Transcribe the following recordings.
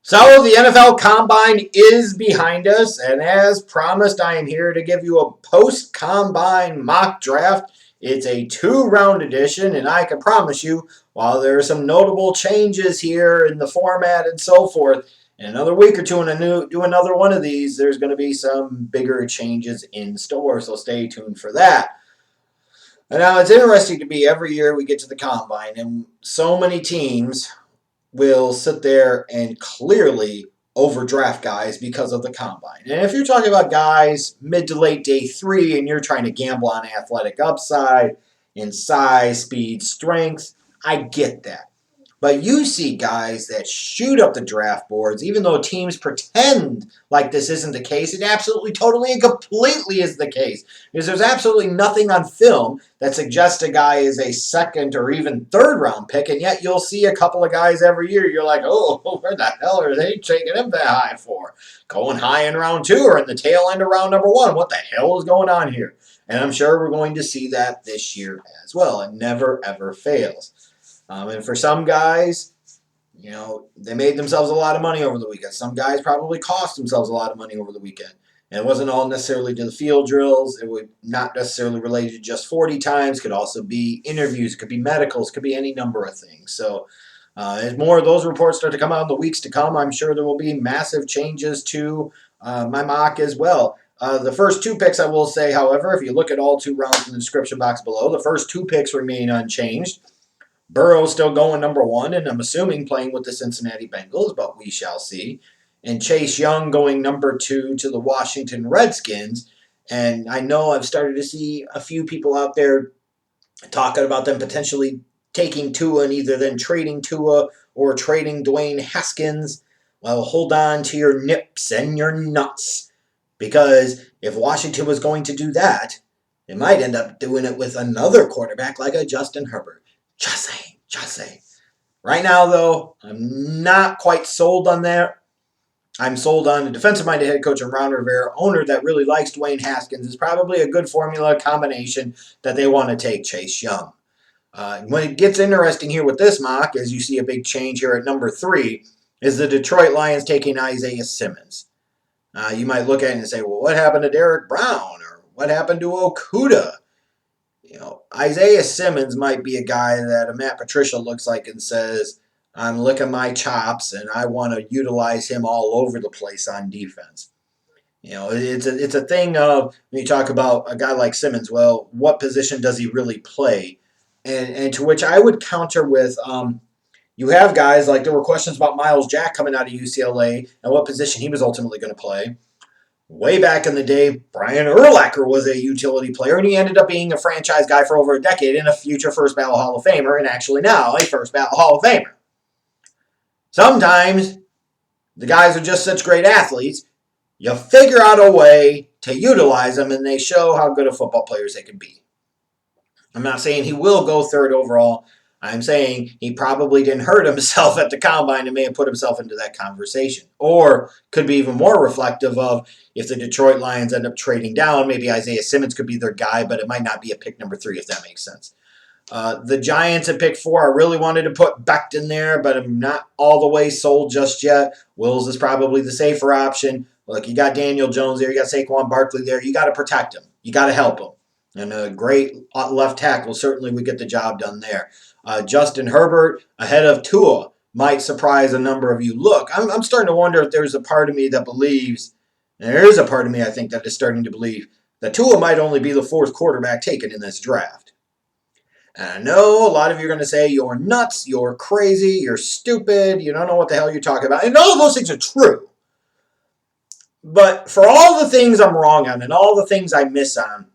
So the NFL Combine is behind us, and as promised, I am here to give you a post-Combine mock draft. It's a 2-round edition, and I can promise you, while there are some notable changes here in the format and so forth, in another week or two when I do another one of these, there's going to be some bigger changes in store, so stay tuned for that. And now it's interesting to me, every year we get to the Combine, and so many teams will sit there and clearly overdraft guys because of the Combine. And if you're talking about guys mid to late day 3 and you're trying to gamble on athletic upside in size, speed, strength, I get that. But you see guys that shoot up the draft boards, even though teams pretend like this isn't the case, it absolutely, totally, and completely is the case. Because there's absolutely nothing on film that suggests a guy is a second or even third round pick, and yet you'll see a couple of guys every year. You're like, oh, where the hell are they taking him that high for? Going high in round 2 or in the tail end of round number 1. What the hell is going on here? And I'm sure we're going to see that this year as well. It never, ever fails. And for some guys, you know, they made themselves a lot of money over the weekend. Some guys probably cost themselves a lot of money over the weekend. And it wasn't all necessarily to the field drills. It would not necessarily related to just 40 times. Could also be interviews. Could be medicals. Could be any number of things. So as more of those reports start to come out in the weeks to come, I'm sure there will be massive changes to my mock as well. The first 2 picks, I will say, however, if you look at all 2 rounds in the description box below, the first 2 picks remain unchanged. Burrow still going number 1, and I'm assuming playing with the Cincinnati Bengals, but we shall see. And Chase Young going number 2 to the Washington Redskins. And I know I've started to see a few people out there talking about them potentially taking Tua and either then trading Tua or trading Dwayne Haskins. Well, hold on to your nips and your nuts. Because if Washington was going to do that, they might end up doing it with another quarterback like a Justin Herbert. Just saying. Right now, though, I'm not quite sold on that. I'm sold on a defensive-minded head coach and Ron Rivera, owner that really likes Dwayne Haskins. Is probably a good formula combination that they want to take Chase Young. When it gets interesting here with this mock, as you see a big change here at number 3, is the Detroit Lions taking Isaiah Simmons. You might look at it and say, well, what happened to Derrick Brown? Or what happened to Okudah? You know, Isaiah Simmons might be a guy that a Matt Patricia looks like and says, I'm licking my chops and I want to utilize him all over the place on defense. You know, it's a thing of, when you talk about a guy like Simmons, well, what position does he really play? And to which I would counter with, you have guys like there were questions about Miles Jack coming out of UCLA and what position he was ultimately going to play. Way back in the day, Brian Urlacher was a utility player, and he ended up being a franchise guy for over a decade and a future first ballot Hall of Famer, and actually now a first ballot Hall of Famer. Sometimes the guys are just such great athletes, you figure out a way to utilize them, and they show how good of football players they can be. I'm not saying he will go 3rd overall. I'm saying he probably didn't hurt himself at the Combine and may have put himself into that conversation. Or could be even more reflective of if the Detroit Lions end up trading down, maybe Isaiah Simmons could be their guy, but it might not be a pick number 3, if that makes sense. The Giants at pick 4, I really wanted to put Becton there, but I'm not all the way sold just yet. Wills is probably the safer option. Look, you got Daniel Jones there, you got Saquon Barkley there. You got to protect him. You got to help him. And a great left tackle certainly would get the job done there. Justin Herbert ahead of Tua might surprise a number of you. Look, I'm starting to wonder if there's a part of me that believes, and there is a part of me I think that is starting to believe, that Tua might only be the 4th quarterback taken in this draft. And I know a lot of you are going to say, you're nuts, you're crazy, you're stupid, you don't know what the hell you're talking about. And all of those things are true. But for all the things I'm wrong on and all the things I miss on,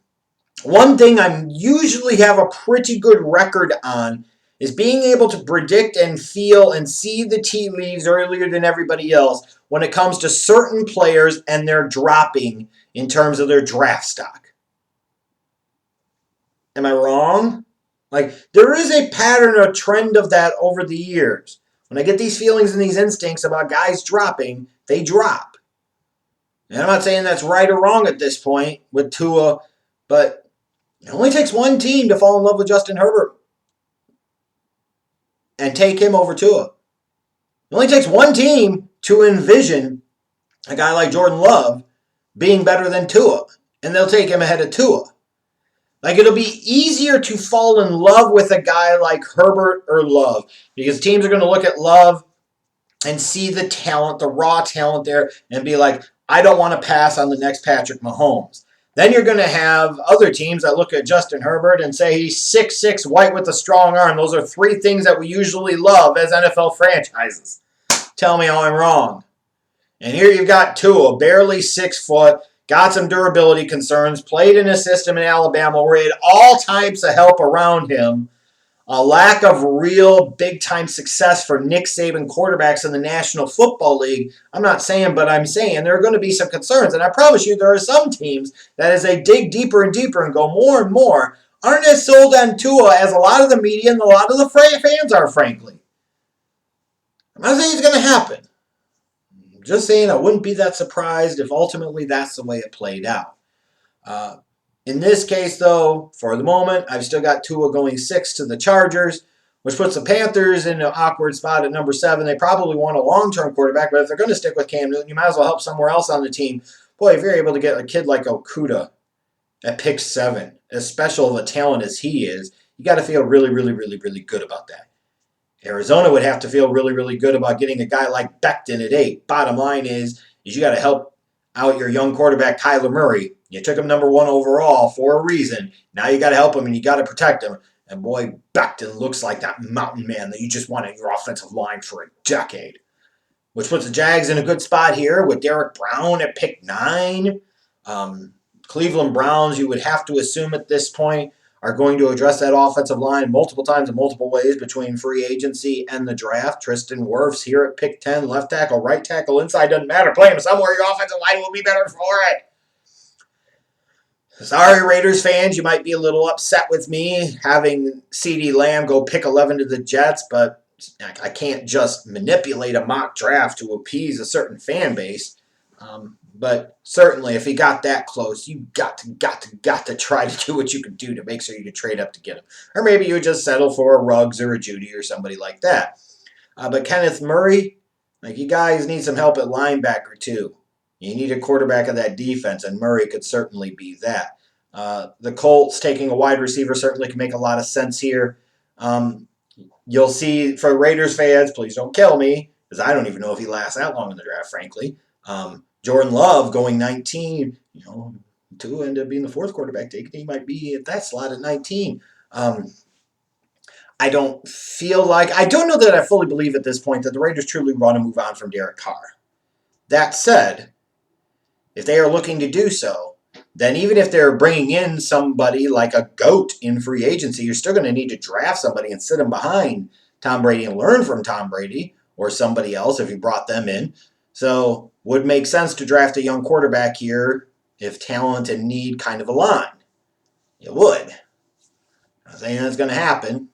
one thing I usually have a pretty good record on is being able to predict and feel and see the tea leaves earlier than everybody else when it comes to certain players and their dropping in terms of their draft stock. Am I wrong? Like, there is a pattern or trend of that over the years. When I get these feelings and these instincts about guys dropping, they drop. And I'm not saying that's right or wrong at this point with Tua, but it only takes one team to fall in love with Justin Herbert and take him over Tua. It only takes one team to envision a guy like Jordan Love being better than Tua, and they'll take him ahead of Tua. Like, it'll be easier to fall in love with a guy like Herbert or Love because teams are going to look at Love and see the talent, the raw talent there, and be like, I don't want to pass on the next Patrick Mahomes. Then you're going to have other teams that look at Justin Herbert and say he's 6'6", white with a strong arm. Those are three things that we usually love as NFL franchises. Tell me how I'm wrong. And here you've got Tua, barely 6 foot, got some durability concerns, played in a system in Alabama where he had all types of help around him. A lack of real big-time success for Nick Saban quarterbacks in the National Football League. I'm not saying, but I'm saying there are going to be some concerns. And I promise you there are some teams that as they dig deeper and deeper and go more and more, aren't as sold on Tua as a lot of the media and a lot of the fans are, frankly. I'm not saying it's going to happen. I'm just saying I wouldn't be that surprised if ultimately that's the way it played out. In this case, though, for the moment, I've still got Tua going 6 to the Chargers, which puts the Panthers in an awkward spot at number 7. They probably want a long-term quarterback, but if they're going to stick with Cam Newton, you might as well help somewhere else on the team. Boy, if you're able to get a kid like Okudah at pick 7, as special of a talent as he is, you got to feel really, really, really, really good about that. Arizona would have to feel really, really good about getting a guy like Becton at 8. Bottom line is you got to help out your young quarterback, Kyler Murray. You took him number 1 overall for a reason. Now you got to help him and you got to protect him. And boy, Becton looks like that mountain man that you just want in your offensive line for a decade. Which puts the Jags in a good spot here with Derrick Brown at pick 9. Cleveland Browns, you would have to assume at this point, are going to address that offensive line multiple times in multiple ways between free agency and the draft. Tristan Wirfs here at pick 10, left tackle, right tackle, inside, doesn't matter. Play him somewhere, your offensive line will be better for it. Sorry, Raiders fans, you might be a little upset with me having CeeDee Lamb go pick 11 to the Jets, but I can't just manipulate a mock draft to appease a certain fan base. But certainly, if he got that close, you got to try to do what you can do to make sure you can trade up to get him. Or maybe you would just settle for a Ruggs or a Jeudy or somebody like that. But Kenneth Murray, like, you guys need some help at linebacker too. You need a quarterback of that defense, and Murray could certainly be that. The Colts taking a wide receiver certainly can make a lot of sense here. You'll see, for Raiders fans, please don't kill me, because I don't even know if he lasts that long in the draft, frankly. Jordan Love going 19, to end up being the 4th quarterback taken. He might be at that slot at 19. I don't know that I fully believe at this point that the Raiders truly want to move on from Derek Carr. That said, if they are looking to do so, then even if they're bringing in somebody like a GOAT in free agency, you're still going to need to draft somebody and sit them behind Tom Brady and learn from Tom Brady or somebody else if you brought them in. So would make sense to draft a young quarterback here if talent and need kind of align. It would. I'm not saying that's going to happen.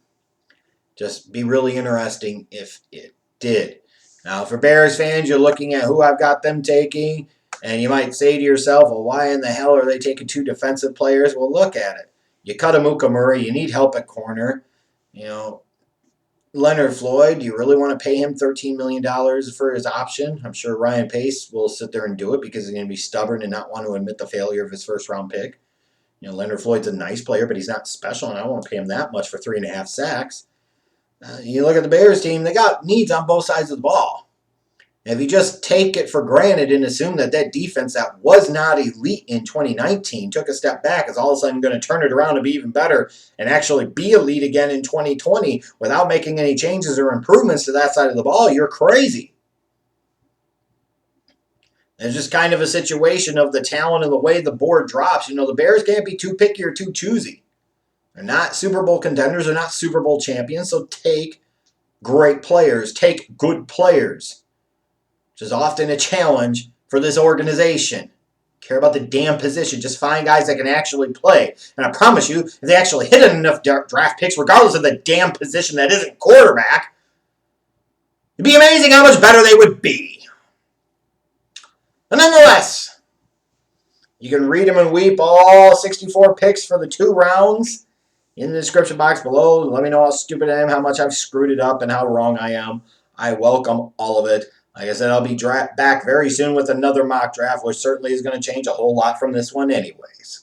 Just be really interesting if it did. Now, for Bears fans, you're looking at who I've got them taking, and you might say to yourself, well, why in the hell are they taking 2 defensive players? Well, look at it. You cut Amuka Murray. You need help at corner. Leonard Floyd, do you really want to pay him $13 million for his option? I'm sure Ryan Pace will sit there and do it because he's going to be stubborn and not want to admit the failure of his first-round pick. Leonard Floyd's a nice player, but he's not special, and I don't want to pay him that much for 3.5 sacks. You look at the Bears team, they got needs on both sides of the ball. If you just take it for granted and assume that defense that was not elite in 2019 took a step back is all of a sudden going to turn it around and be even better and actually be elite again in 2020 without making any changes or improvements to that side of the ball, you're crazy. It's just kind of a situation of the talent and the way the board drops. The Bears can't be too picky or too choosy. They're not Super Bowl contenders. They're not Super Bowl champions. So take great players. Take good players. Which is often a challenge for this organization. Care about the damn position. Just find guys that can actually play. And I promise you, if they actually hit enough draft picks, regardless of the damn position that isn't quarterback, it'd be amazing how much better they would be. But nonetheless, you can read them and weep all 64 picks for the 2 rounds in the description box below. Let me know how stupid I am, how much I've screwed it up, and how wrong I am. I welcome all of it. Like I said, I'll be back very soon with another mock draft, which certainly is going to change a whole lot from this one anyways.